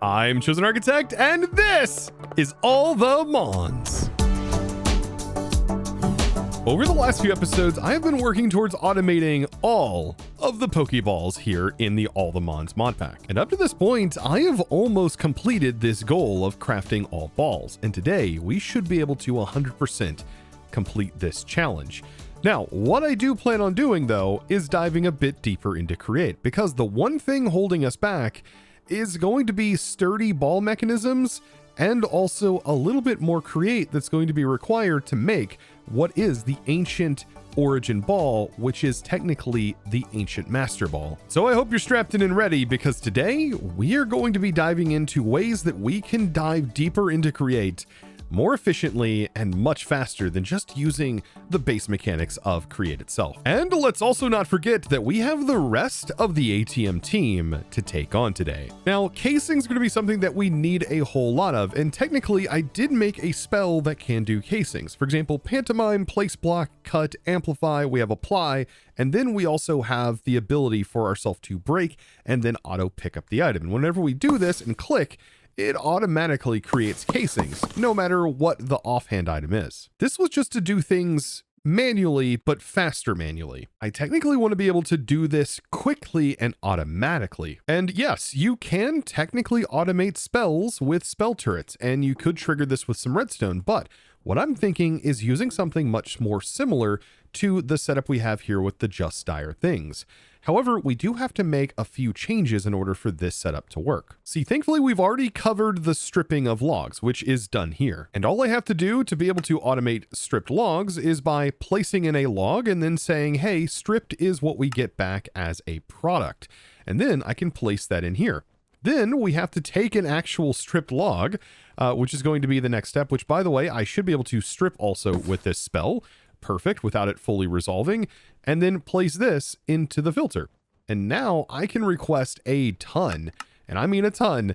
I'm ChosenArchitect, and this is All The Mons. Over the last few episodes, I have been working towards automating all of the Pokeballs here in the All The Mons Modpack. And up to this point, I have almost completed this goal of crafting all balls. And today, we should be able to 100% complete this challenge. Now, what I do plan on doing, though, is diving a bit deeper into Create, because the one thing holding us back is going to be sturdy ball mechanisms and also a little bit more Create that's going to be required to make what is the ancient origin ball, which is technically the ancient master ball. So I hope you're strapped in and ready, because today we are going to be diving into ways that we can dive deeper into Create more efficiently and much faster than just using the base mechanics of Create itself. And let's also not forget that we have the rest of the ATM team to take on today. Now, casing's going to be something that we need a whole lot of, and technically I did make a spell that can do casings. For example, pantomime, place block, cut, amplify, we have apply, and then we also have the ability for ourselves to break and then auto pick up the item. And whenever we do this and click, it automatically creates casings, no matter what the offhand item is. This was just to do things manually, but faster manually. I technically want to be able to do this quickly and automatically. And yes, you can technically automate spells with spell turrets, and you could trigger this with some redstone, but what I'm thinking is using something much more similar to the setup we have here with the Just Dire Things. However, we do have to make a few changes in order for this setup to work. See, thankfully, we've already covered the stripping of logs, which is done here. And all I have to do to be able to automate stripped logs is by placing in a log and then saying, hey, stripped is what we get back as a product. And then I can place that in here. Then we have to take an actual stripped log, which is going to be the next step, which, by the way, I should be able to strip also with this spell. Perfect, without it fully resolving, and then place this into the filter. And now I can request a ton, and I mean a ton,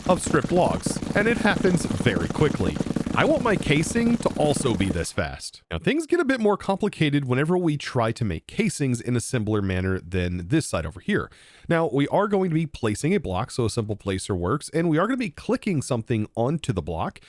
of stripped logs, and it happens very quickly. I want my casing to also be this fast. Now, things get a bit more complicated whenever we try to make casings in a simpler manner than this side over here. Now, we are going to be placing a block, so a simple placer works, and we are going to be clicking something onto the block,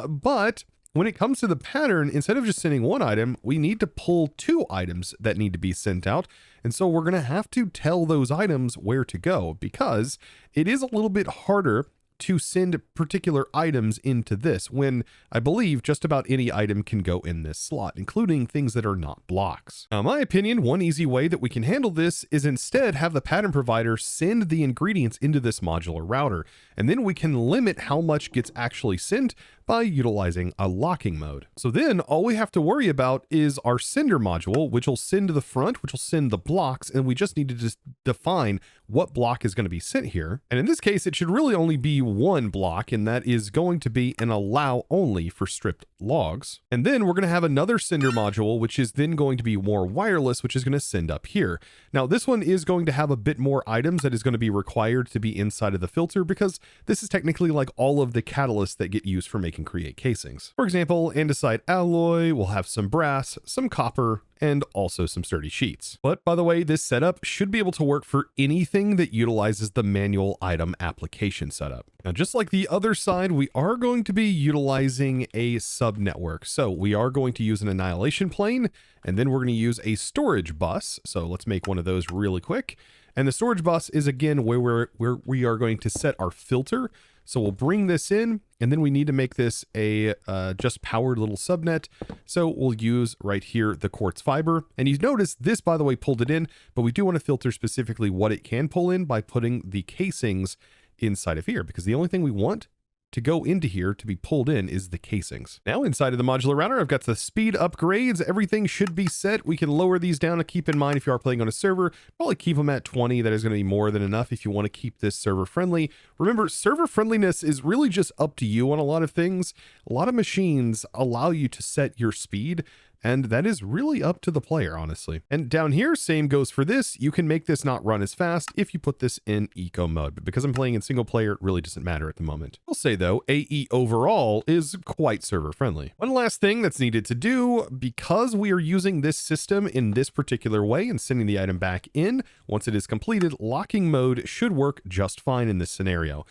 but when it comes to the pattern, instead of just sending one item, we need to pull two items that need to be sent out. And so we're going to have to tell those items where to go, because it is a little bit harder to send particular items into this when I believe just about any item can go in this slot, including things that are not blocks. Now, in my opinion, one easy way that we can handle this is instead have the pattern provider send the ingredients into this modular router, and then we can limit how much gets actually sent by utilizing a locking mode. So then all we have to worry about is our sender module, which will send to the front, which will send the blocks, and we just need to just define what block is going to be sent here. And in this case, it should really only be one block, and that is going to be an allow only for stripped logs. And then we're going to have another sender module, which is then going to be more wireless, which is going to send up here. Now, this one is going to have a bit more items that is going to be required to be inside of the filter, because this is technically like all of the catalysts that get used for making Create casings. For example, andesite alloy will have some brass, some copper, and also some sturdy sheets. But by the way, this setup should be able to work for anything that utilizes the manual item application setup. Now, just like the other side, we are going to be utilizing a sub-network. So we are going to use an annihilation plane, and then we're going to use a storage bus. So let's make one of those really quick. And the storage bus is again where we are going to set our filter. So we'll bring this in, and then we need to make this a just powered little subnet. So we'll use right here the quartz fiber. And you notice this, by the way, pulled it in, but we do want to filter specifically what it can pull in by putting the casings inside of here, because the only thing we want to go into here to be pulled in is the casings. Now inside of the modular router, I've got the speed upgrades. Everything should be set. We can lower these down to keep in mind if you are playing on a server, probably keep them at 20. That is going to be more than enough if you want to keep this server friendly. Remember, server friendliness is really just up to you on a lot of things. A lot of machines allow you to set your speed, and that is really up to the player, honestly. And down here, same goes for this. You can make this not run as fast if you put this in eco mode, but because I'm playing in single player, it really doesn't matter at the moment. I'll say though, AE overall is quite server friendly. One last thing that's needed to do, because we are using this system in this particular way and sending the item back in, once it is completed, locking mode should work just fine in this scenario.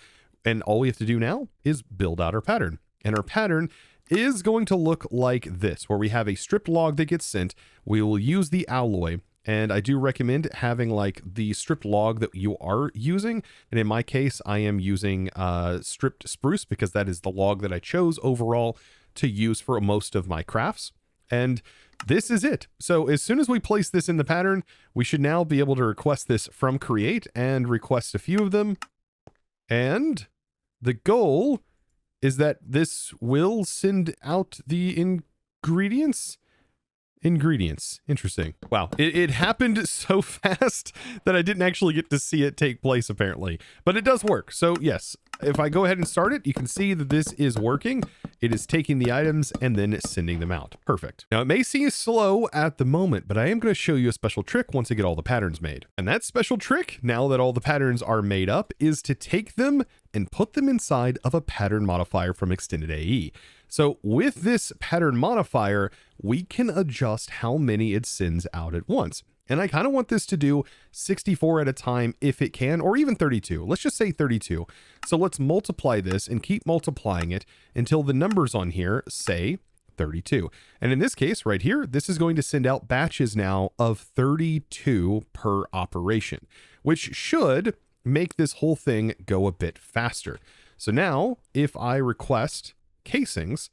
And all we have to do now is build out our pattern. And our pattern is going to look like this, where we have a stripped log that gets sent. We will use the alloy. And I do recommend having like the stripped log that you are using. And in my case, I am using stripped spruce because that is the log that I chose overall to use for most of my crafts. And this is it. So as soon as we place this in the pattern, we should now be able to request this from create and request a few of them. And the goal is that this will send out the ingredients. Interesting. Wow. It happened so fast that I didn't actually get to see it take place apparently, but it does work. So yes, if I go ahead and start it, you can see that this is working. It is taking the items and then sending them out. Perfect. Now it may seem slow at the moment, but I am going to show you a special trick once I get all the patterns made. And that special trick, now that all the patterns are made up, is to take them and put them inside of a pattern modifier from Extended AE. So with this pattern modifier, we can adjust how many it sends out at once. And I kind of want this to do 64 at a time if it can, or even 32. Let's just say 32. So let's multiply this and keep multiplying it until the numbers on here say 32. And in this case right here, this is going to send out batches now of 32 per operation, which should make this whole thing go a bit faster. So now if I request casings,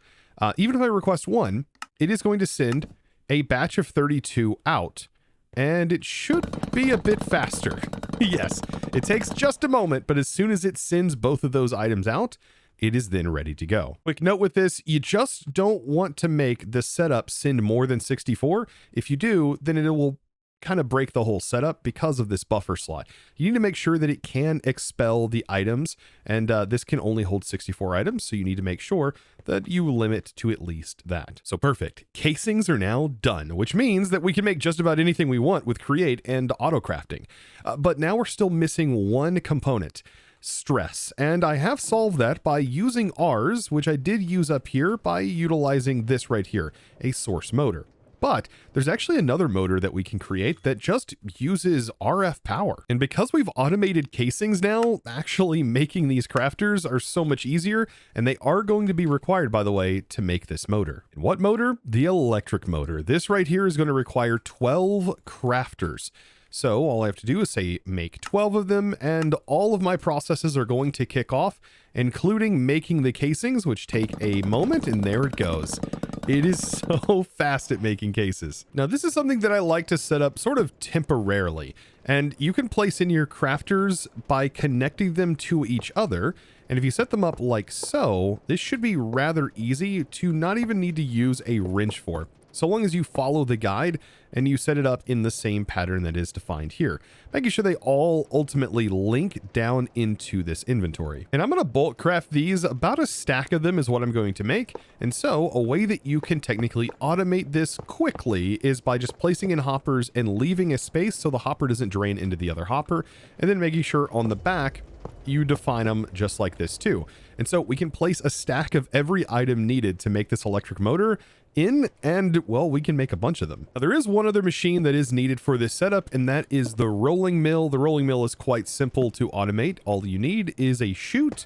even if I request one, it is going to send a batch of 32 out, and it should be a bit faster. Yes, it takes just a moment, but as soon as it sends both of those items out, it is then ready to go. Quick note with this, you just don't want to make the setup send more than 64. If you do, then it will kind of break the whole setup because of this buffer slot. You need to make sure that it can expel the items, and this can only hold 64 items, so you need to make sure that you limit to at least that. So perfect. Casings are now done, which means that we can make just about anything we want with create and auto crafting. But now we're still missing one component, stress. And I have solved that by using ours, which I did use up here by utilizing this right here, a source motor. But there's actually another motor that we can create that just uses RF power. And because we've automated casings now, actually making these crafters are so much easier, and they are going to be required, by the way, to make this motor. And what motor? The electric motor. This right here is going to require 12 crafters. So all I have to do is say make 12 of them, and all of my processes are going to kick off, including making the casings, which take a moment, and there it goes. It is so fast at making cases. Now, this is something that I like to set up sort of temporarily, and you can place in your crafters by connecting them to each other. And if you set them up like so, this should be rather easy to not even need to use a wrench for, so long as you follow the guide and you set it up in the same pattern that is defined here, making sure they all ultimately link down into this inventory. And I'm going to bulk craft these. About a stack of them is what I'm going to make. And so a way that you can technically automate this quickly is by just placing in hoppers and leaving a space so the hopper doesn't drain into the other hopper, and then making sure on the back you define them just like this too. And so we can place a stack of every item needed to make this electric motor in, and well, we can make a bunch of them. Now, there is one other machine that is needed for this setup, and that is the rolling mill. The rolling mill is quite simple to automate. All you need is a chute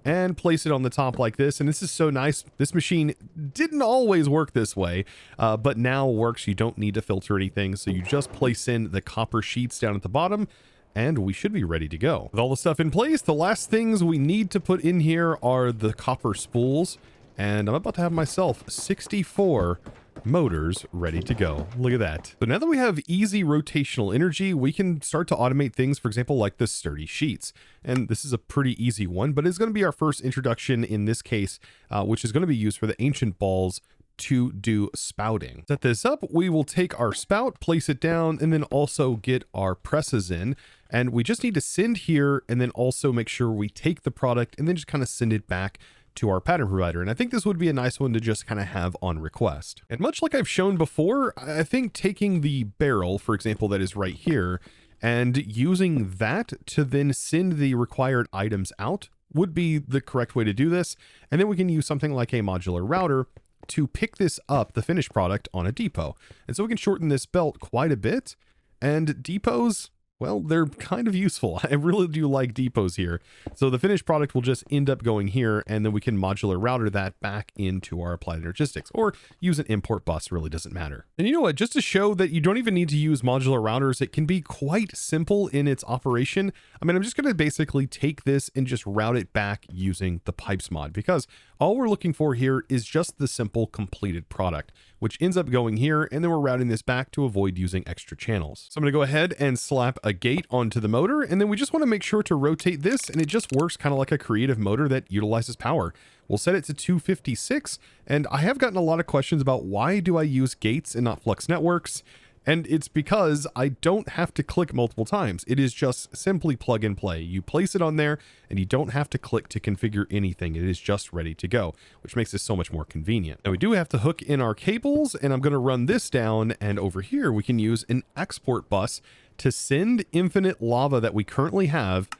and place it on the top like this. And this is so nice. This machine didn't always work this way, but now works. You don't need to filter anything. So you just place in the copper sheets down at the bottom, and we should be ready to go. With all the stuff in place, the last things we need to put in here are the copper spools. And I'm about to have myself 64 motors ready to go. Look at that. So now that we have easy rotational energy, we can start to automate things, for example, like the sturdy sheets. And this is a pretty easy one, but it's going to be our first introduction in this case, which is going to be used for the ancient balls to do spouting. Set this up, we will take our spout, place it down, and then also get our presses in. And we just need to send here, and then also make sure we take the product and then just kind of send it back to our pattern provider. And I think this would be a nice one to just kind of have on request. And much like I've shown before, I think taking the barrel, for example, that is right here, and using that to then send the required items out would be the correct way to do this. And then we can use something like a modular router to pick this up, the finished product, on a depot. And so we can shorten this belt quite a bit. And depots, well, they're kind of useful. I really do like depots here. So the finished product will just end up going here, and then we can modular router that back into our applied logistics, or use an import bus, really doesn't matter. And you know what, just to show that you don't even need to use modular routers, it can be quite simple in its operation. I mean, I'm just going to basically take this and just route it back using the pipes mod, because all we're looking for here is just the simple completed product, which ends up going here, and then we're routing this back to avoid using extra channels. So I'm going to go ahead and slap a gate onto the motor, and then we just want to make sure to rotate this, and it just works kind of like a creative motor that utilizes power. We'll set it to 256, and I have gotten a lot of questions about why do I use gates and not flux networks, and it's because I don't have to click multiple times. It is just simply plug and play. You place it on there and you don't have to click to configure anything. It is just ready to go, which makes this so much more convenient. Now we do have to hook in our cables, and I'm going to run this down, and over here we can use an export bus to send infinite lava that we currently have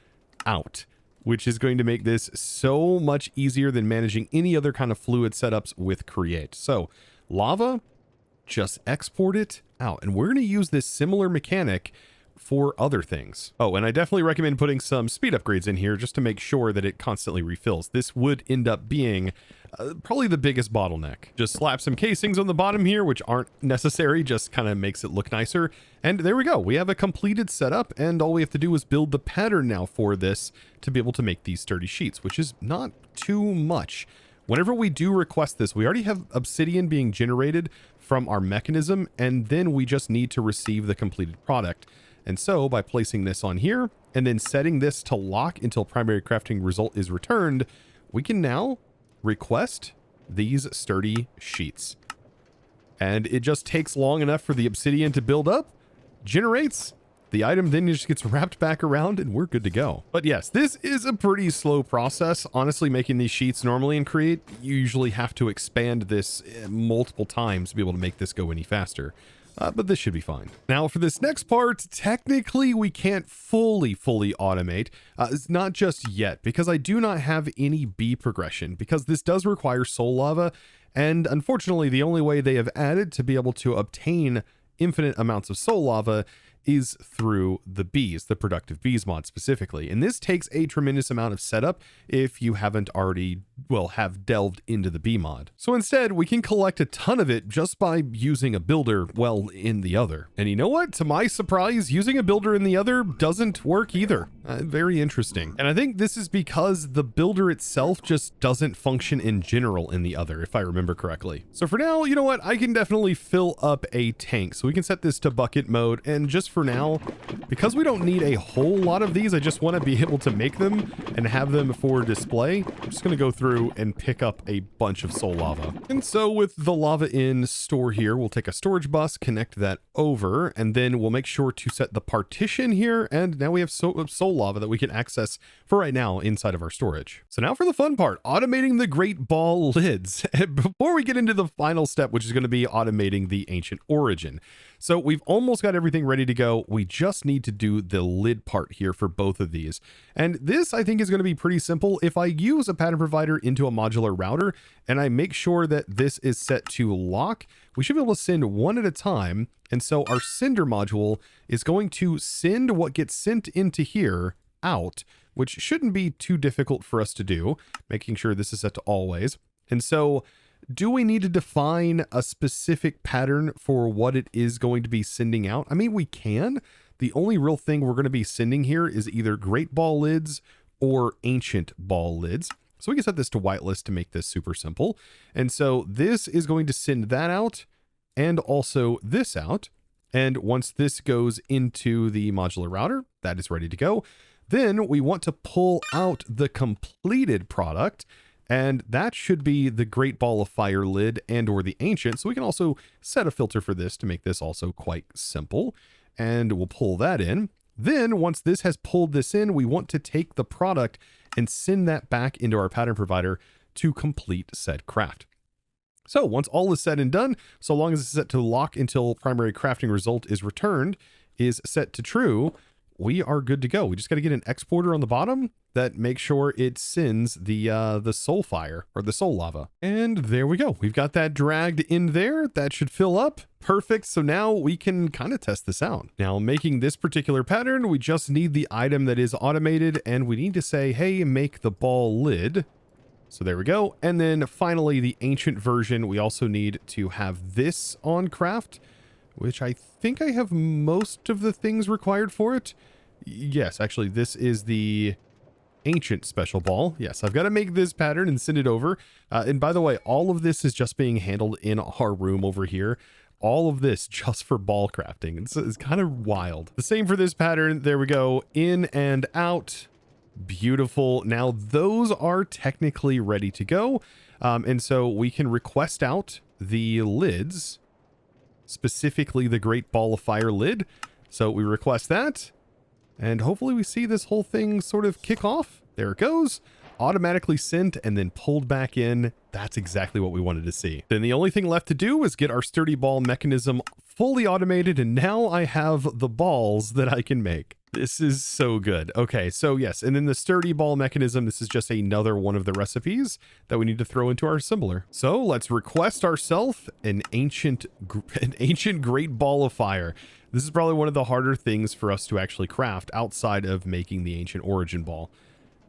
out, which is going to make this so much easier than managing any other kind of fluid setups with Create. So lava, just export it out. And we're going to use this similar mechanic for other things. Oh, and I definitely recommend putting some speed upgrades in here just to make sure that it constantly refills. This would end up being probably the biggest bottleneck. Just slap some casings on the bottom here, which aren't necessary, just kind of makes it look nicer. And there we go. We have a completed setup, and all we have to do is build the pattern now for this to be able to make these sturdy sheets, which is not too much. Whenever we do request this, we already have obsidian being generated from our mechanism, and then we just need to receive the completed product. And so by placing this on here and then setting this to lock until primary crafting result is returned, we can now request these sturdy sheets. And it just takes long enough for the obsidian to build up, generates, the item then just gets wrapped back around, and we're good to go. But yes, this is a pretty slow process. Honestly, making these sheets normally in Create, you usually have to expand this multiple times to be able to make this go any faster. But this should be fine. Now for this next part, technically we can't fully automate. It's not just yet, because I do not have any B progression, because this does require soul lava. And unfortunately, the only way they have added to be able to obtain infinite amounts of soul lava is through the bees, the productive bees mod specifically. And this takes a tremendous amount of setup if you haven't already, well, have delved into the bee mod. So instead, we can collect a ton of it just by using a builder, well, in the other. And you know what? To my surprise, using a builder in the other doesn't work either. Very interesting. And I think this is because the builder itself just doesn't function in general in the other, if I remember correctly. So for now, you know what? I can definitely fill up a tank. So we can set this to bucket mode, and just for now, because we don't need a whole lot of these, I just want to be able to make them and have them for display. I'm just going to go through and pick up a bunch of soul lava. And so with the lava in store here, we'll take a storage bus, connect that over, and then we'll make sure to set the partition here. And now we have soul lava that we can access for right now inside of our storage. So now for the fun part, automating the great ball lids. Before we get into the final step, which is going to be automating the ancient origin. So we've almost got everything ready to go. We just need to do the lid part here for both of these. And this, I think, is going to be pretty simple. If I use a pattern provider into a modular router and I make sure that this is set to lock, we should be able to send one at a time. And so our sender module is going to send what gets sent into here out, which shouldn't be too difficult for us to do, making sure this is set to always. And so do we need to define a specific pattern for what it is going to be sending out? I mean, we can. The only real thing we're going to be sending here is either great ball lids or ancient ball lids. So we can set this to whitelist to make this super simple. And so this is going to send that out and also this out. And once this goes into the modular router, that is ready to go. Then we want to pull out the completed product, and that should be the Great Ball of Fire lid and or the ancient. So we can also set a filter for this to make this also quite simple. And we'll pull that in. Then once this has pulled this in, we want to take the product and send that back into our pattern provider to complete said craft. So once all is said and done, so long as it's set to lock until primary crafting result is returned, is set to true, we are good to go. We just got to get an exporter on the bottom, that makes sure it sends the soul fire or the soul lava. And there we go. We've got that dragged in there. That should fill up. Perfect. So now we can kind of test this out. Now, making this particular pattern, we just need the item that is automated, and we need to say, hey, make the ball lid. So there we go. And then finally, the ancient version, we also need to have this on craft, which I think I have most of the things required for it. Yes, actually, this is the ancient special ball. Yes, I've got to make this pattern and send it over. And by the way, all of this is just being handled in our room over here. All of this just for ball crafting. It's kind of wild. The same for this pattern. There we go. In and out. Beautiful. Now those are technically ready to go. And so we can request out the lids, specifically the Great Ball of Fire lid. So we request that, and hopefully we see this whole thing sort of kick off. There it goes. Automatically sent and then pulled back in. That's exactly what we wanted to see. Then the only thing left to do is get our sturdy ball mechanism fully automated, and now I have the balls that I can make. This is so good. Okay, so yes, and then the sturdy ball mechanism, this is just another one of the recipes that we need to throw into our assembler. So let's request ourselves an ancient great ball of fire. This is probably one of the harder things for us to actually craft outside of making the ancient origin ball.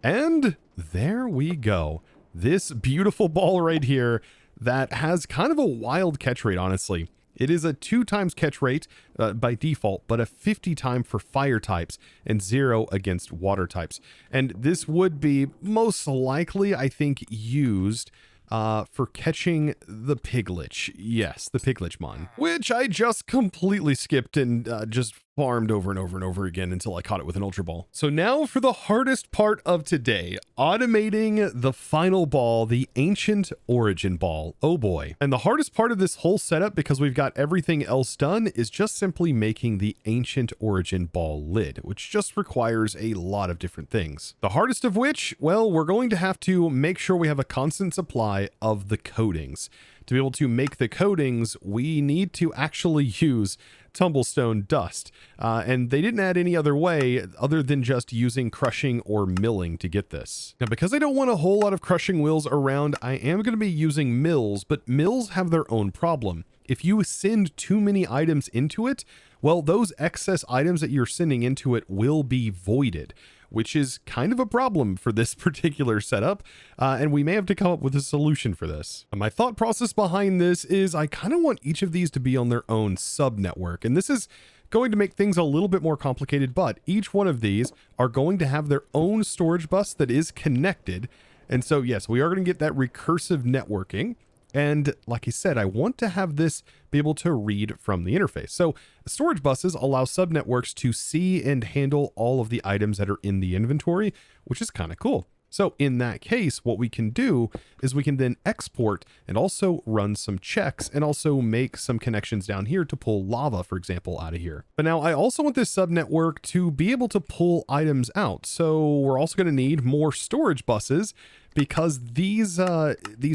And there we go. This beautiful ball right here that has kind of a wild catch rate, honestly. It is a 2x catch rate by default, but a 50 time for fire types and 0 against water types. And this would be most likely, I think, used for catching the Piglich. Yes, the Piglichmon, which I just completely skipped and just farmed over and over and over again until I caught it with an Ultra Ball. So now for the hardest part of today, automating the final ball, the Ancient Origin Ball. Oh boy. And the hardest part of this whole setup, because we've got everything else done, is just simply making the Ancient Origin Ball lid, which just requires a lot of different things. The hardest of which, well, we're going to have to make sure we have a constant supply of the coatings. To be able to make the coatings, we need to actually use tumblestone dust, and they didn't add any other way other than just using crushing or milling to get this. Now, because I don't want a whole lot of crushing wheels around, I am going to be using mills, but mills have their own problem. If you send too many items into it, well, those excess items that you're sending into it will be voided, which is kind of a problem for this particular setup, and we may have to come up with a solution for this. And my thought process behind this is I kind of want each of these to be on their own sub-network, and this is going to make things a little bit more complicated, but each one of these are going to have their own storage bus that is connected, and so yes, we are going to get that recursive networking. And like I said, I want to have this be able to read from the interface. So storage buses allow subnetworks to see and handle all of the items that are in the inventory, which is kind of cool. So in that case, what we can do is we can then export and also run some checks and also make some connections down here to pull lava, for example, out of here. But now I also want this subnetwork to be able to pull items out. So we're also going to need more storage buses, because these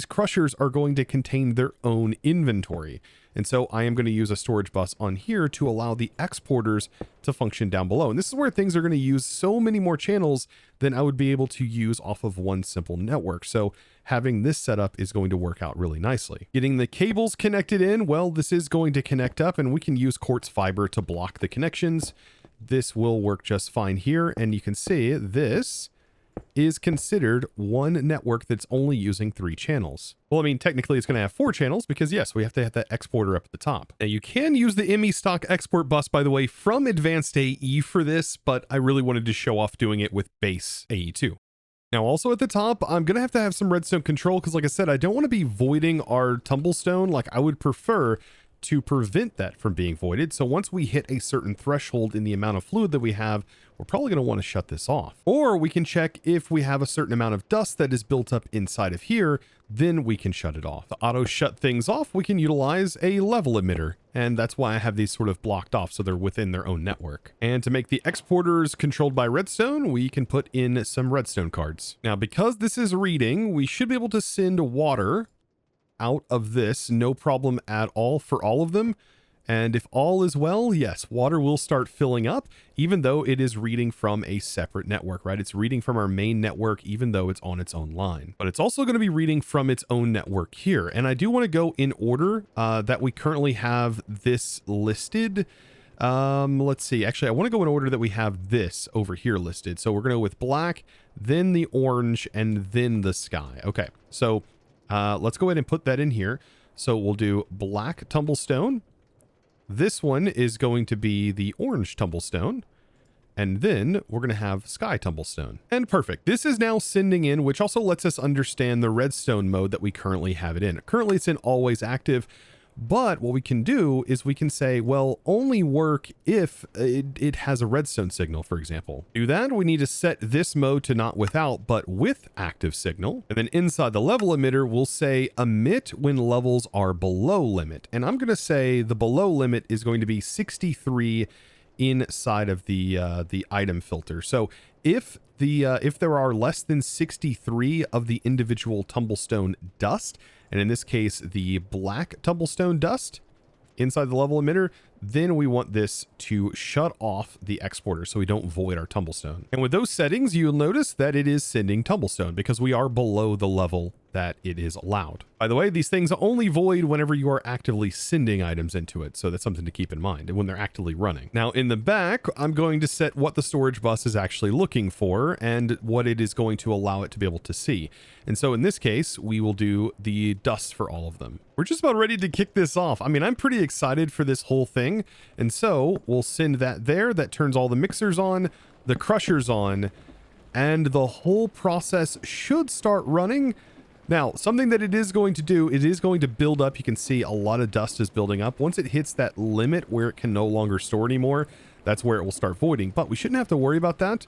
crushers are going to contain their own inventory. And so I am going to use a storage bus on here to allow the exporters to function down below. And this is where things are going to use so many more channels than I would be able to use off of one simple network. So having this setup is going to work out really nicely. Getting the cables connected in, well, this is going to connect up, and we can use quartz fiber to block the connections. This will work just fine here. And you can see this is considered one network that's only using 3 channels. Well, I mean, technically it's going to have 4 channels because yes, we have to have that exporter up at the top. Now you can use the ME stock export bus, by the way, from advanced AE for this, but I really wanted to show off doing it with base AE too. Now also at the top, I'm going to have some redstone control because like I said, I don't want to be voiding our tumblestone. Like I would prefer to prevent that from being voided. So once we hit a certain threshold in the amount of fluid that we have, we're probably going to want to shut this off. Or we can check if we have a certain amount of dust that is built up inside of here, then we can shut it off. To auto shut things off, we can utilize a level emitter. And that's why I have these sort of blocked off so they're within their own network. And to make the exporters controlled by redstone, we can put in some redstone cards. Now, because this is reading, we should be able to send water out of this, no problem at all for all of them. And if all is well, yes, water will start filling up, even though it is reading from a separate network, right? It's reading from our main network, even though it's on its own line. But it's also going to be reading from its own network here. And I do want to go in order that we currently have this listed. Let's see. Actually, I want to go in order that we have this over here listed. So we're going to go with black, then the orange, and then the sky. Okay, so let's go ahead and put that in here. So we'll do black tumblestone. This one is going to be the orange tumblestone. And then we're going to have sky tumblestone. And perfect. This is now sending in, which also lets us understand the redstone mode that we currently have it in. Currently it's in always active. But what we can do is we can say, well, only work if it has a redstone signal, for example. To do that, we need to set this mode to not without, but with active signal. And then inside the level emitter, we'll say emit when levels are below limit. And I'm going to say the below limit is going to be 63 inside of the item filter. So if there are less than 63 of the individual tumblestone dust, and in this case, the black tumblestone dust inside the level emitter, then we want this to shut off the exporter so we don't void our tumblestone. And with those settings, you'll notice that it is sending tumblestone because we are below the level that it is allowed. By the way, these things only void whenever you are actively sending items into it. So that's something to keep in mind and when they're actively running. Now in the back, I'm going to set what the storage bus is actually looking for and what it is going to allow it to be able to see. And so in this case, we will do the dust for all of them. We're just about ready to kick this off. I mean, I'm pretty excited for this whole thing. And so we'll send that there. That turns all the mixers on, the crushers on, and the whole process should start running. Now, something that it is going to do, it is going to build up. You can see a lot of dust is building up. Once it hits that limit where it can no longer store anymore, that's where it will start voiding. But we shouldn't have to worry about that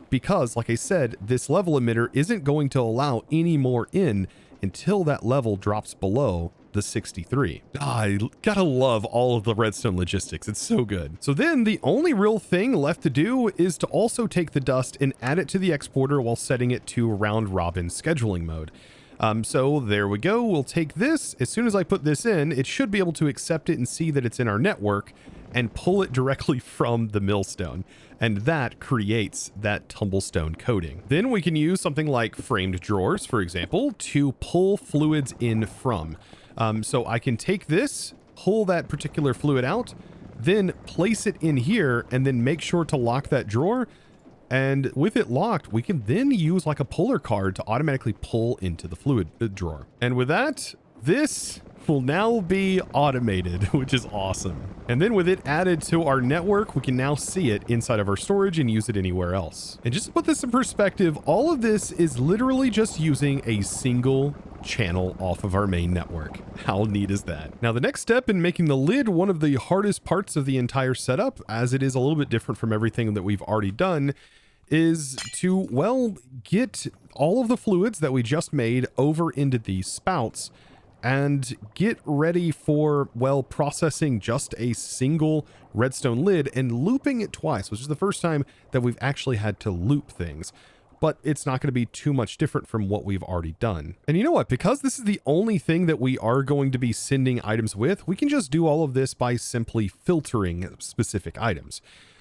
because, like I said, this level emitter isn't going to allow any more in until that level drops below the 63. I gotta love all of the redstone logistics. It's so good. So then the only real thing left to do is to also take the dust and add it to the exporter while setting it to round robin scheduling mode. So there we go. We'll take this. As soon as I put this in, it should be able to accept it and see that it's in our network and pull it directly from the millstone. And that creates that tumblestone coating. Then we can use something like framed drawers, for example, to pull fluids in from. So I can take this, pull that particular fluid out, then place it in here, and then make sure to lock that drawer. And with it locked, we can then use like a puller card to automatically pull into the fluid drawer. And with that, this will now be automated, which is awesome. And then with it added to our network, we can now see it inside of our storage and use it anywhere else. And just to put this in perspective, all of this is literally just using a single channel off of our main network. How neat is that? Now, the next step in making the lid one of the hardest parts of the entire setup, as it is a little bit different from everything that we've already done, is to, well, get all of the fluids that we just made over into these spouts and get ready for, well, processing just a single redstone lid and looping it twice, which is the first time that we've actually had to loop things. But it's not going to be too much different from what we've already done. And you know what? Because this is the only thing that we are going to be sending items with, we can just do all of this by simply filtering specific items.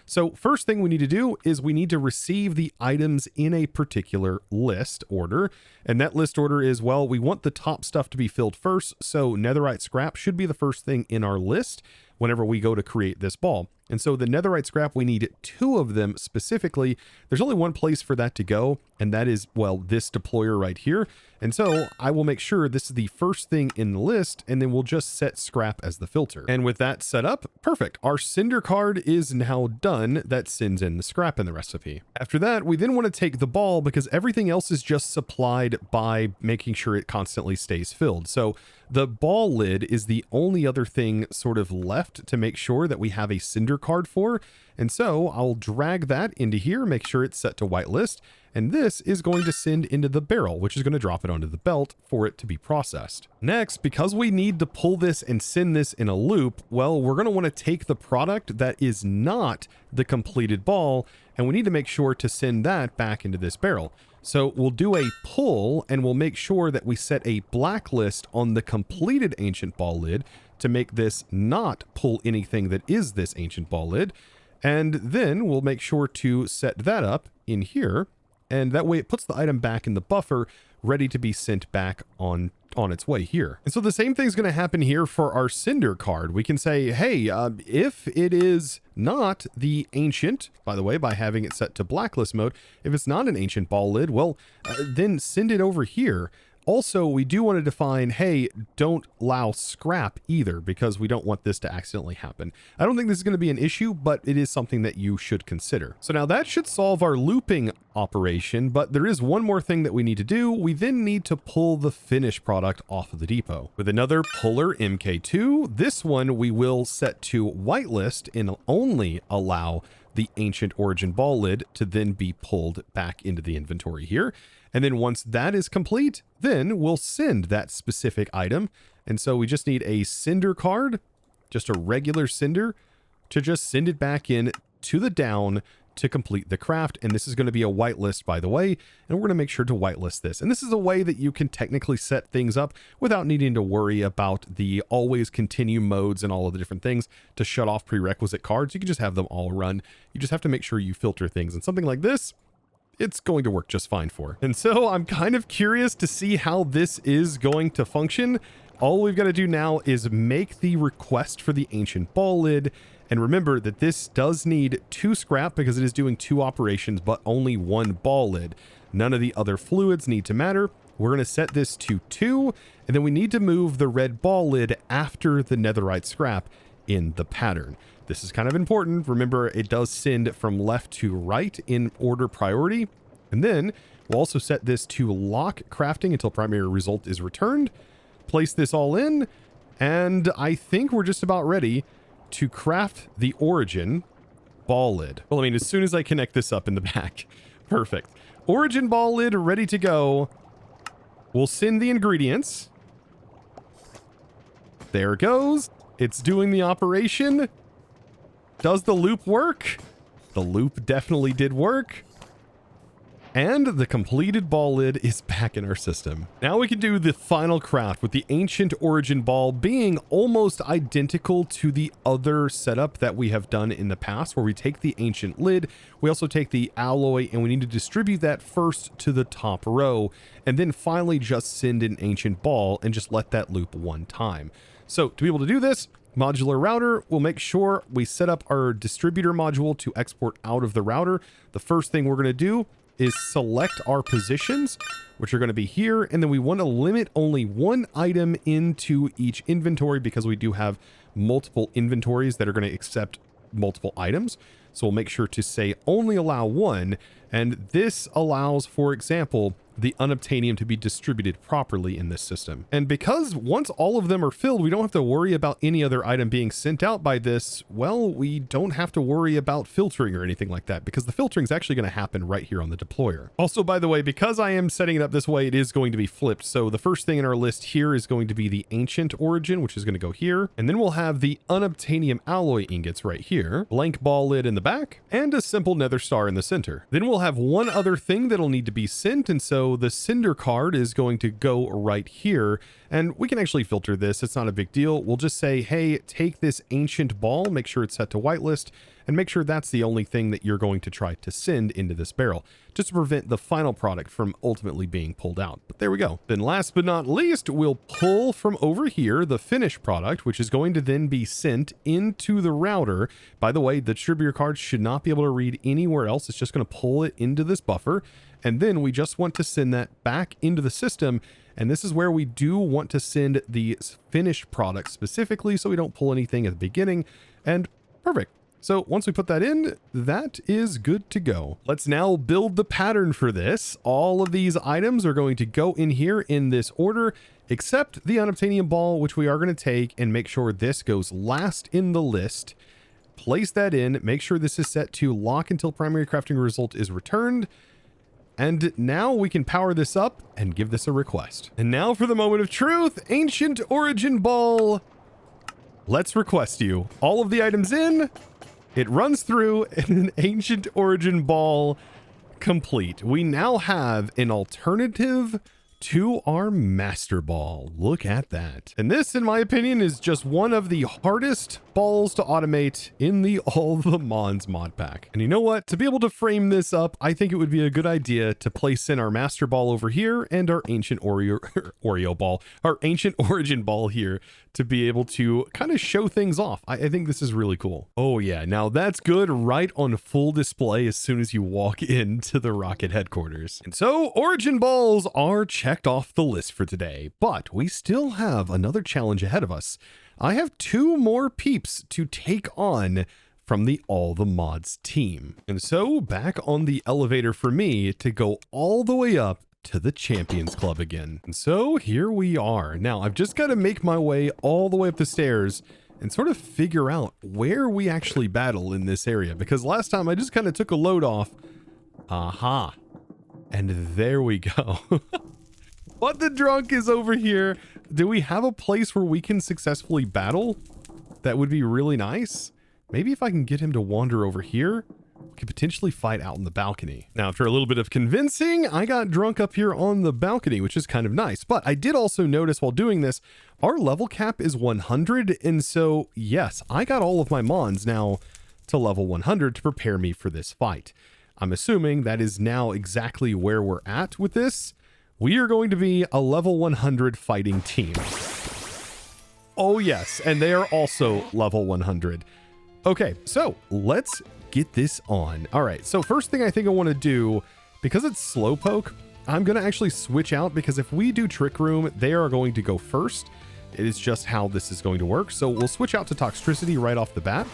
So first thing we need to do is we need to receive the items in a particular list order. And that list order is, well, we want the top stuff to be filled first. So netherite scrap should be the first thing in our list whenever we go to create this ball. And so the netherite scrap, we need 2 of them specifically. There's only one place for that to go, and that is, well, this deployer right here. And so I will make sure this is the first thing in the list, and then we'll just set scrap as the filter. And with that set up, perfect. Our sender card is now done. That sends in the scrap in the recipe. After that, we then want to take the ball because everything else is just supplied by making sure it constantly stays filled. So the ball lid is the only other thing sort of left to make sure that we have a sender card for. And so I'll drag that into here, make sure it's set to whitelist. And this is going to send into the barrel, which is going to drop it onto the belt for it to be processed. Next, because we need to pull this and send this in a loop, well, we're going to want to take the product that is not the completed ball, and we need to make sure to send that back into this barrel. So we'll do a pull and we'll make sure that we set a blacklist on the completed ancient ball lid to make this not pull anything that is this ancient ball lid. And then we'll make sure to set that up in here. And that way it puts the item back in the buffer, ready to be sent back on its way here. And so the same thing's going to happen here for our Cinder card. We can say, hey, if it is not the ancient, by the way, by having it set to blacklist mode, if it's not an ancient ball lid, well, then send it over here. Also, we do want to define, hey, don't allow scrap either, because we don't want this to accidentally happen. I don't think this is going to be an issue, but it is something that you should consider. So now that should solve our looping operation, but there is one more thing that we need to do. We then need to pull the finished product off of the depot. With another puller MK2, this one we will set to whitelist and only allow the ancient origin ball lid to then be pulled back into the inventory here. And then once that is complete, then we'll send that specific item. And so we just need a Cinder card, just a regular Cinder, to just send it back in to the down to complete the craft. And this is going to be a whitelist, by the way, and we're going to make sure to whitelist this. And this is a way that you can technically set things up without needing to worry about the always continue modes and all of the different things to shut off prerequisite cards. You can just have them all run. You just have to make sure you filter things. And something like this, it's going to work just fine for. And so I'm kind of curious to see how this is going to function. All we've got to do now is make the request for the ancient ball lid. And remember that this does need 2 scrap because it is doing 2 operations, but only 1 ball lid. None of the other fluids need to matter. We're going to set this to 2, and then we need to move the red ball lid after the netherite scrap in the pattern. This is kind of important. Remember, it does send from left to right in order priority. And then we'll also set this to lock crafting until primary result is returned. Place this all in, and I think we're just about ready to craft the origin ball lid. Well, I mean, as soon as I connect this up in the back. Perfect. Origin ball lid ready to go. We'll send the ingredients. There it goes. It's doing the operation. Does the loop work? The loop definitely did work. And the completed ball lid is back in our system. Now we can do the final craft with the ancient origin ball being almost identical to the other setup that we have done in the past, where we take the ancient lid, we also take the alloy, and we need to distribute that first to the top row, and then finally just send an ancient ball and just let that loop one time. So to be able to do this, modular router, we'll make sure we set up our distributor module to export out of the router. The first thing we're going to do is select our positions, which are going to be here. And then we want to limit only 1 item into each inventory because we do have multiple inventories that are going to accept multiple items. So we'll make sure to say only allow 1. And this allows, for example, the unobtainium to be distributed properly in this system. And because once all of them are filled, we don't have to worry about any other item being sent out by this. Well, we don't have to worry about filtering or anything like that because the filtering is actually going to happen right here on the deployer. Also, by the way, because I am setting it up this way, it is going to be flipped. So the first thing in our list here is going to be the ancient origin, which is going to go here. And then we'll have the unobtainium alloy ingots right here, blank ball lid in the back, and a simple nether star in the center. Then we'll have one other thing that'll need to be sent. And so the Cinder card is going to go right here, and we can actually filter this. It's not a big deal. We'll just say, hey, take this ancient ball, make sure it's set to whitelist, and make sure that's the only thing that you're going to try to send into this barrel, just to prevent the final product from ultimately being pulled out. But there we go. Then last but not least, we'll pull from over here the finished product, which is going to then be sent into the router. By the way, the distributor card should not be able to read anywhere else. It's just going to pull it into this buffer. And then we just want to send that back into the system. And this is where we do want to send the finished product specifically, so we don't pull anything at the beginning. And perfect. So once we put that in, that is good to go. Let's now build the pattern for this. All of these items are going to go in here in this order, except the unobtainium ball, which we are going to take and make sure this goes last in the list. Place that in, make sure this is set to lock until primary crafting result is returned. And now we can power this up and give this a request. And now for the moment of truth, ancient origin ball. Let's request you. All of the items in, it runs through, and an ancient origin ball complete. We now have an alternative to our Master Ball. Look at that. And this, in my opinion, is just one of the hardest balls to automate in the All The Mons mod pack. And you know what? To be able to frame this up, I think it would be a good idea to place in our Master Ball over here and our Ancient Oreo Ball, our Ancient Origin Ball here, to be able to kind of show things off. I think this is really cool. Oh yeah, now that's good right on full display as soon as you walk into the Rocket headquarters. And so Origin Balls are checked off the list for today, but we still have another challenge ahead of us. I have 2 more peeps to take on from the All The Mods team. And so back on the elevator for me to go all the way up to the Champions Club again. And so here we are. Now I've just got to make my way all the way up the stairs and sort of figure out where we actually battle in this area, because last time I just kind of took a load off. Aha. And there we go. What the drunk is over here. Do we have a place where we can successfully battle? That would be really nice. Maybe if I can get him to wander over here, we could potentially fight out on the balcony. Now, after a little bit of convincing, I got drunk up here on the balcony, which is kind of nice. But I did also notice while doing this, our level cap is 100. And so, yes, I got all of my Mons now to level 100 to prepare me for this fight. I'm assuming that is now exactly where we're at with this. We are going to be a level 100 fighting team. Oh yes, and they are also level 100. Okay, so let's get this on. All right, so first thing I think I want to do, because it's Slowpoke, I'm going to actually switch out, because if we do Trick Room, they are going to go first. It is just how this is going to work. So we'll switch out to Toxtricity right off the bat.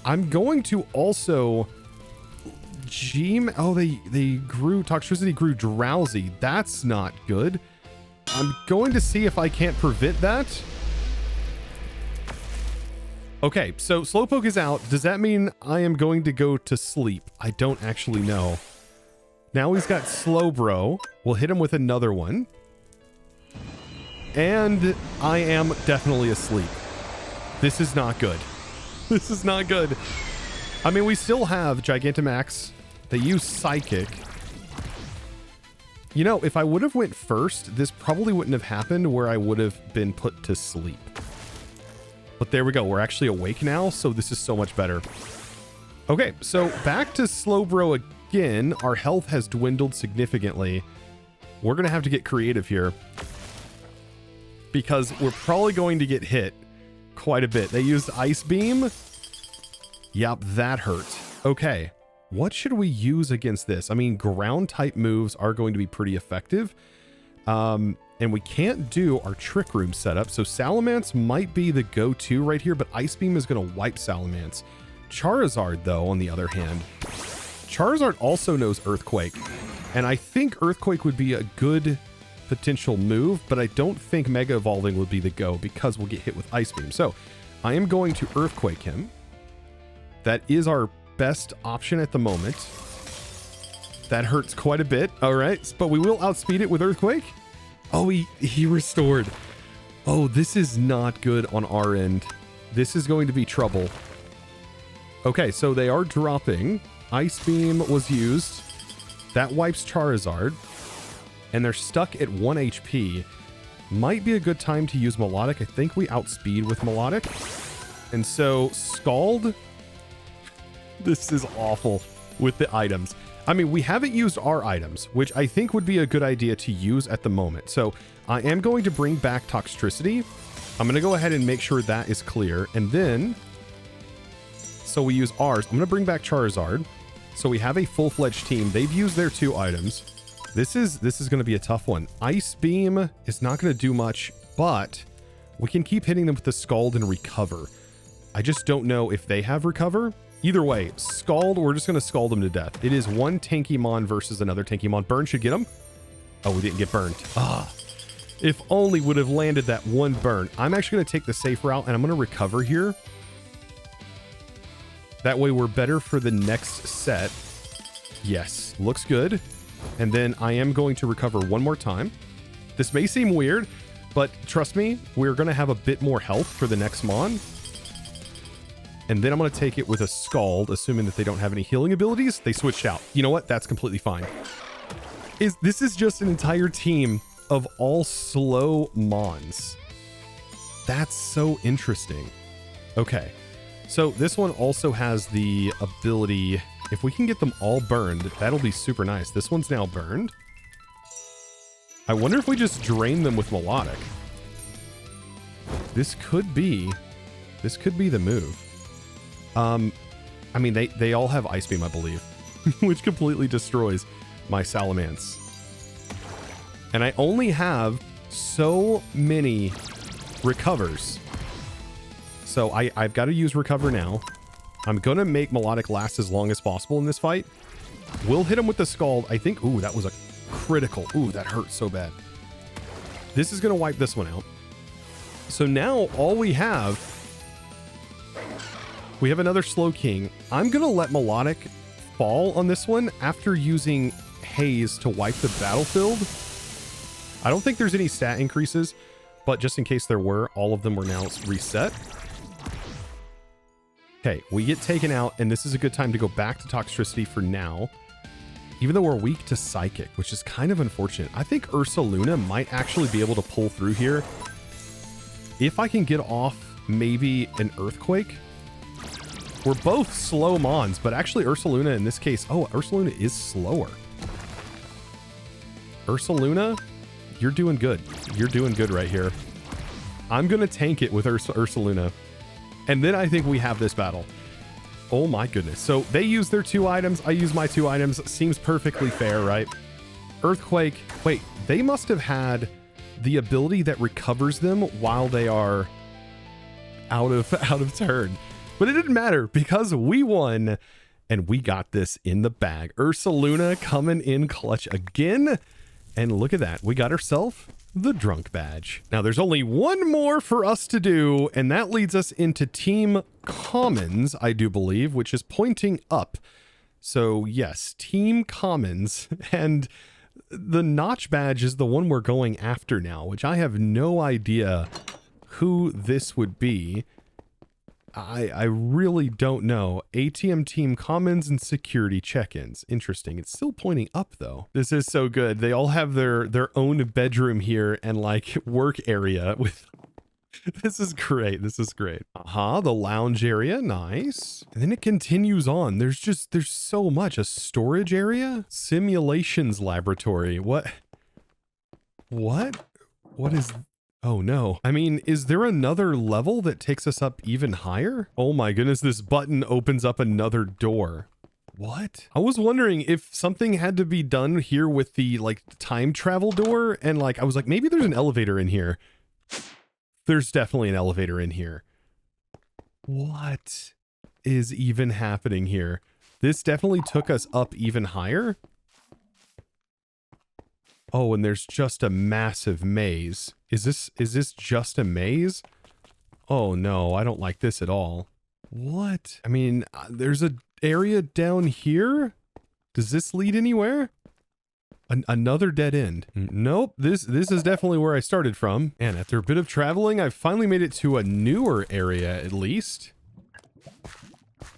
I'm going to also... they grew, Toxtricity grew Drowsy. That's not good. I'm going to see if I can't prevent that. Okay, so Slowpoke is out. Does that mean I am going to go to sleep? I don't actually know. Now he's got Slowbro. We'll hit him with another one. And I am definitely asleep. This is not good. This is not good. I mean, we still have Gigantamax. They use Psychic. You know, if I would have went first, this probably wouldn't have happened, where I would have been put to sleep. But there we go. We're actually awake now, so this is so much better. Okay, so back to Slowbro again. Our health has dwindled significantly. We're going to have to get creative here, because we're probably going to get hit quite a bit. They used Ice Beam. Yep, that hurt. Okay, what should we use against this? I mean, ground type moves are going to be pretty effective. And we can't do our Trick Room setup. So Salamence might be the go-to right here, but Ice Beam is going to wipe Salamence. Charizard, though, on the other hand, Charizard also knows Earthquake. And I think Earthquake would be a good potential move, but I don't think Mega Evolving would be the go, because we'll get hit with Ice Beam. So I am going to Earthquake him. That is our best option at the moment. That hurts quite a bit. All right, but we will outspeed it with Earthquake. Oh, he restored. Oh, this is not good on our end. This is going to be trouble. Okay, so they are dropping. Ice Beam was used. That wipes Charizard. And they're stuck at 1 HP. Might be a good time to use Melodic. I think we outspeed with Melodic. And so Scald... This is awful with the items. I mean, we haven't used our items, which I think would be a good idea to use at the moment. So I am going to bring back Toxtricity. I'm going to go ahead and make sure that is clear. And then, so we use ours. I'm going to bring back Charizard. So we have a full-fledged team. They've used their 2 items. This is going to be a tough one. Ice Beam is not going to do much, but we can keep hitting them with the Scald and Recover. I just don't know if they have Recover. Either way, Scald, we're just going to Scald them to death. It is one Tankymon versus another Tankymon. Burn should get him. Oh, we didn't get burned. Ah, if only would have landed that one burn. I'm actually going to take the safe route, and I'm going to Recover here. That way we're better for the next set. Yes, looks good. And then I am going to Recover one more time. This may seem weird, but trust me, we're going to have a bit more health for the next Mon. And then I'm going to take it with a Scald, assuming that they don't have any healing abilities. They switched out. You know what? That's completely fine. This is just an entire team of all slow Mons. That's so interesting. Okay, so this one also has the ability, if we can get them all burned, that'll be super nice. This one's now burned. I wonder if we just drain them with Melodic. This could be the move. I mean, they all have Ice Beam, I believe, which completely destroys my Salamence. And I only have so many recovers. So I've got to use recover now. I'm going to make Melodic last as long as possible in this fight. We'll hit him with the Scald. I think, ooh, that was a critical. Ooh, that hurt so bad. This is going to wipe this one out. So now all we have another Slow King. I'm going to let Melodic fall on this one after using Haze to wipe the battlefield. I don't think there's any stat increases, but just in case there were, all of them were now reset. Okay, we get taken out, and this is a good time to go back to Toxtricity for now, even though we're weak to Psychic, which is kind of unfortunate. I think Ursaluna might actually be able to pull through here. If I can get off maybe an Earthquake. We're both slow Mons, but actually Ursaluna in this case, oh, Ursaluna is slower. Ursaluna, you're doing good. You're doing good right here. I'm going to tank it with Ursaluna. And then I think we have this battle. Oh my goodness. So they use their 2 items. I use my 2 items. Seems perfectly fair, right? Earthquake. Wait, they must have had the ability that recovers them while they are out of turn. But it didn't matter because we won and we got this in the bag. Ursaluna coming in clutch again. And look at that. We got ourselves the drunk badge. Now there's only one more for us to do, and that leads us into Team Commons, I do believe, which is pointing up. So yes, Team Commons, and the notch badge is the one we're going after now, which I have no idea who this would be. I really don't know. ATM Team Commons and security check-ins. Interesting. It's still pointing up though. This is so good. They all have their own bedroom here and like work area with this is great. This is great. The lounge area. Nice. And then it continues on. There's so much. A storage area? Simulations laboratory. What is... Oh no. I mean, is there another level that takes us up even higher? Oh my goodness, this button opens up another door. What? I was wondering if something had to be done here with the like time travel door, and like I was like, maybe there's an elevator in here. There's definitely an elevator in here. What is even happening here? This definitely took us up even higher. Oh, and there's just a massive maze. Is this just a maze? Oh no, I don't like this at all. What? I mean, there's an area down here. Does this lead anywhere? Another dead end. Nope, this is definitely where I started from. And after a bit of traveling, I've finally made it to a newer area at least.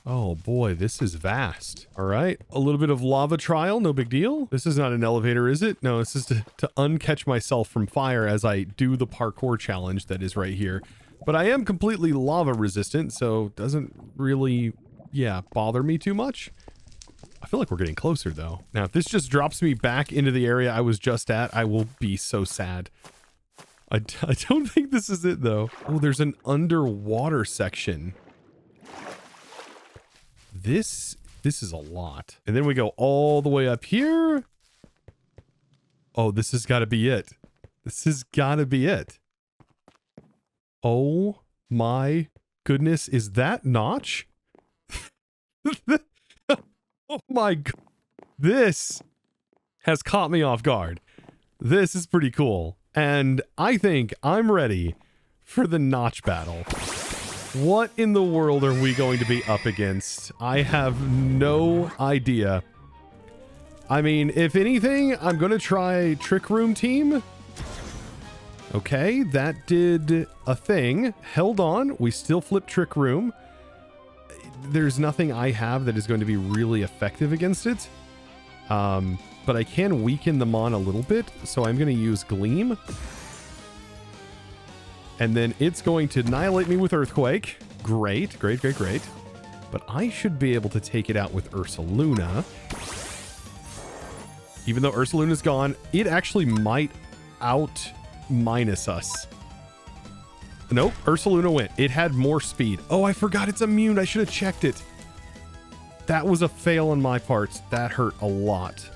Oh boy, this is vast. All right, a little bit of lava trial, no big deal. This is not an elevator, is it? No, this is to uncatch myself from fire as I do the parkour challenge that is right here. But I am completely lava resistant, so it doesn't really, bother me too much. I feel like we're getting closer though. Now, if this just drops me back into the area I was just at, I will be so sad. I don't think this is it though. Oh, there's an underwater section. This is a lot. And then we go all the way up here. Oh, this has got to be it. This has got to be it. Oh my goodness. Is that Notch? Oh my God. This has caught me off guard. This is pretty cool. And I think I'm ready for the Notch battle. What in the world are we going to be up against? I have no idea. I mean, if anything, I'm going to try Trick Room Team. Okay, that did a thing. Held on. We still flip Trick Room. There's nothing I have that is going to be really effective against it. But but I can weaken the Mon a little bit. So I'm going to use Gleam. And then it's going to annihilate me with Earthquake. Great, great, great, great. But I should be able to take it out with Ursaluna. Even though Ursaluna's gone, it actually might out minus us. Nope, Ursaluna went. It had more speed. Oh, I forgot it's immune. I should have checked it. That was a fail on my part. That hurt a lot.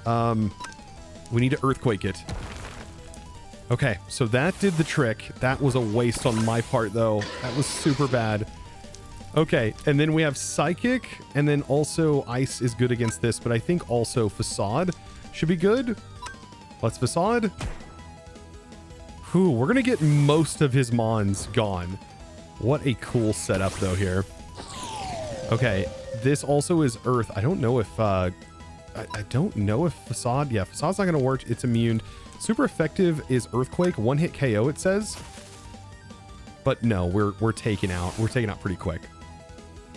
We need to Earthquake it. Okay, so that did the trick. That was a waste on my part, though. That was super bad. Okay, and then we have Psychic, and then also Ice is good against this, but I think also Facade should be good. Let's Facade. Whew, we're going to get most of his Mons gone. What a cool setup, though, here. Okay, this also is Earth. I don't know if... I don't know if Facade... Yeah, Facade's not going to work. It's immune. Super effective is Earthquake. One hit KO, it says. But no, we're taking out. We're taking out pretty quick.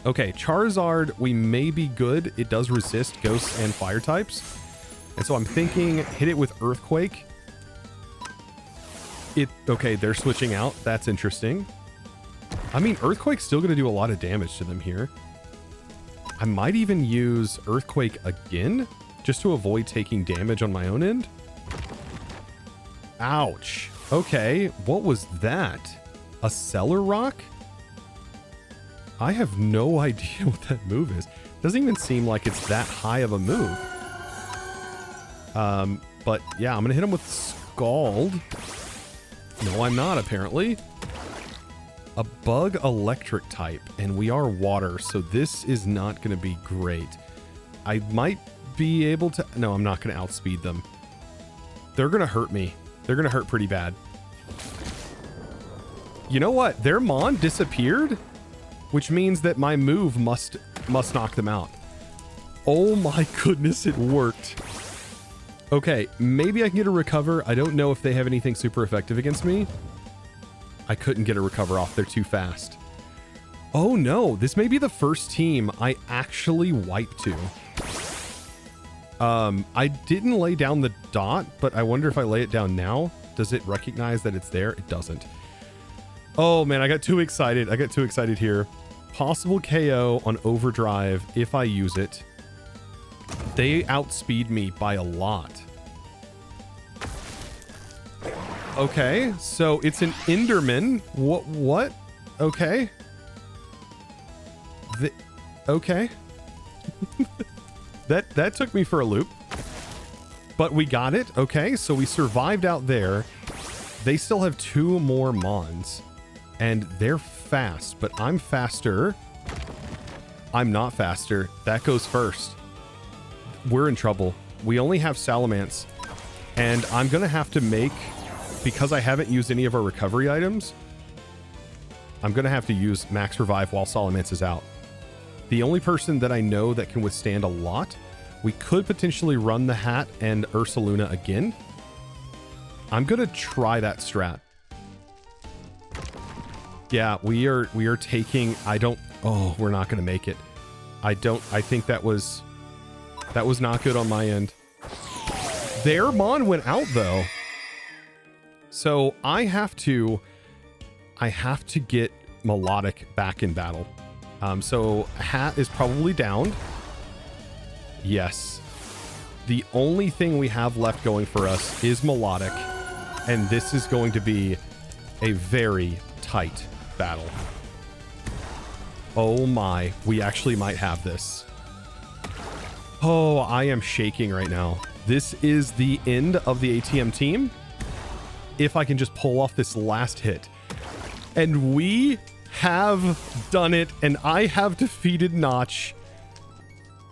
Okay, Charizard, we may be good. It does resist ghosts and fire types. And so I'm thinking hit it with Earthquake. Okay, they're switching out. That's interesting. I mean, Earthquake's still going to do a lot of damage to them here. I might even use Earthquake again just to avoid taking damage on my own end. Ouch. Okay, what was that? A Cellar Rock? I have no idea what that move is. Doesn't even seem like it's that high of a move. But yeah, I'm going to hit him with Scald. No, I'm not, apparently. A Bug Electric type, and we are water, so this is not going to be great. I might be able to... No, I'm not going to outspeed them. They're going to hurt me. They're going to hurt pretty bad. You know what? Their Mon disappeared, which means that my move must knock them out. Oh my goodness, it worked. Okay, maybe I can get a Recover. I don't know if they have anything super effective against me. I couldn't get a Recover off. They're too fast. Oh no, this may be the first team I actually wipe to. I didn't lay down the dot, but I wonder if I lay it down now, does it recognize that it's there? It doesn't. Oh man, I got too excited. I got too excited here. Possible KO on Overdrive if I use it. They outspeed me by a lot. Okay, so it's an Enderman. What? Okay. Okay. That took me for a loop. But we got it. Okay, so we survived out there. They still have 2 more Mons. And they're fast, but I'm faster. I'm not faster. That goes first. We're in trouble. We only have Salamence. And I'm going to have to make... Because I haven't used any of our recovery items, I'm going to have to use Max Revive while Salamence is out. The only person that I know that can withstand a lot, we could potentially run the hat and Ursaluna again. I'm going to try that strat. Yeah, we are taking... Oh, we're not going to make it. I think that was not good on my end. Their Mon went out, though. So I have to get Melodic back in battle. So Hat is probably downed. Yes. The only thing we have left going for us is Melodic. And this is going to be a very tight battle. Oh my, we actually might have this. Oh, I am shaking right now. This is the end of the ATM team. If I can just pull off this last hit. And we have done it, and I have defeated Notch.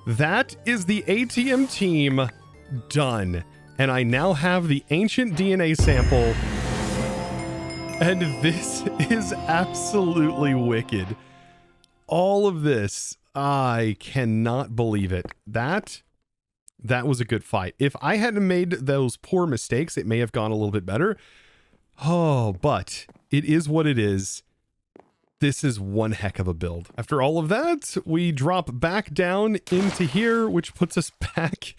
That is the ATM team done. And I now have the ancient DNA sample. And this is absolutely wicked. All of this, I cannot believe it. That was a good fight. If I hadn't made those poor mistakes, it may have gone a little bit better. Oh, but it is what it is. this is one heck of a build. After all of that, we drop back down into here, which puts us back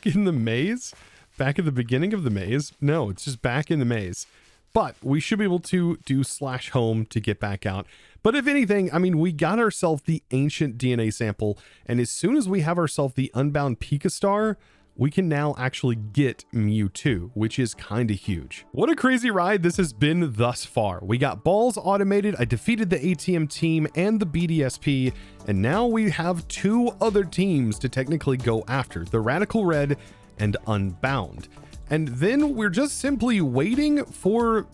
in the maze. Back at the beginning of the maze. No, it's just back in the maze. But we should be able to do /home to get back out. But if anything, I mean, we got ourselves the ancient DNA sample, and as soon as we have ourselves the unbound Pika star, we can now actually get Mewtwo, which is kind of huge. What a crazy ride this has been thus far. We got balls automated, I defeated the ATM team and the BDSP, and now we have 2 other teams to technically go after, the Radical Red and Unbound. And then we're just simply waiting for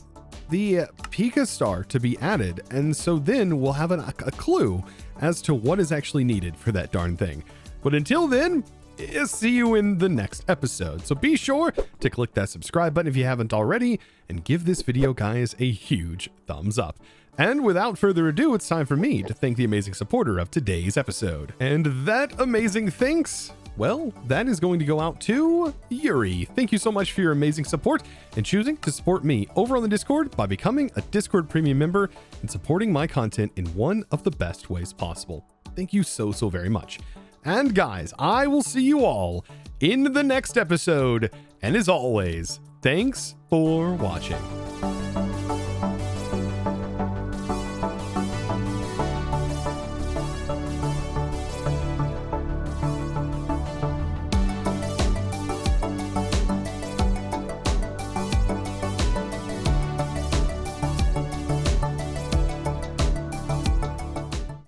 the Pika star to be added, and so then we'll have a clue as to what is actually needed for that darn thing. But until then, see you in the next episode. So be sure to click that subscribe button if you haven't already, and give this video, guys, a huge thumbs up. And without further ado, it's time for me to thank the amazing supporter of today's episode. And that amazing thanks, well, that is going to go out to Yuri. Thank you so much for your amazing support and choosing to support me over on the Discord by becoming a Discord premium member and supporting my content in one of the best ways possible. Thank you so very much. And guys, I will see you all in the next episode. And as always, thanks for watching.